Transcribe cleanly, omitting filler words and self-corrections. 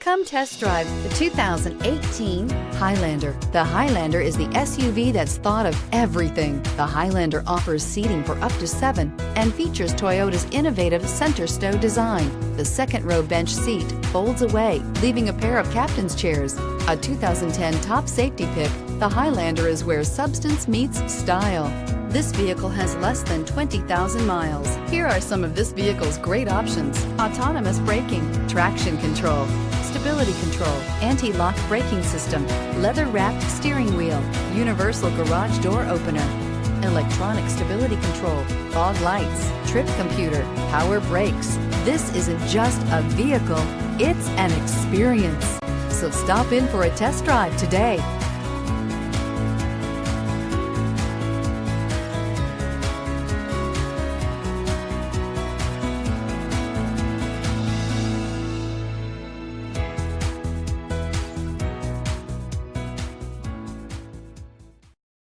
Come test drive the 2018 Highlander. The Highlander is the SUV that's thought of everything. The Highlander offers seating for up to 7 and features Toyota's innovative center stow design. The second row bench seat folds away, leaving a pair of captain's chairs. A 2010 top safety pick, the Highlander is where substance meets style. This vehicle has less than 20,000 miles. Here are some of this vehicle's great options: autonomous braking, traction control, stability control, anti-lock braking system, leather-wrapped steering wheel, universal garage door opener, electronic stability control, fog lights, trip computer, power brakes. This isn't just a vehicle, it's an experience. So stop in for a test drive today.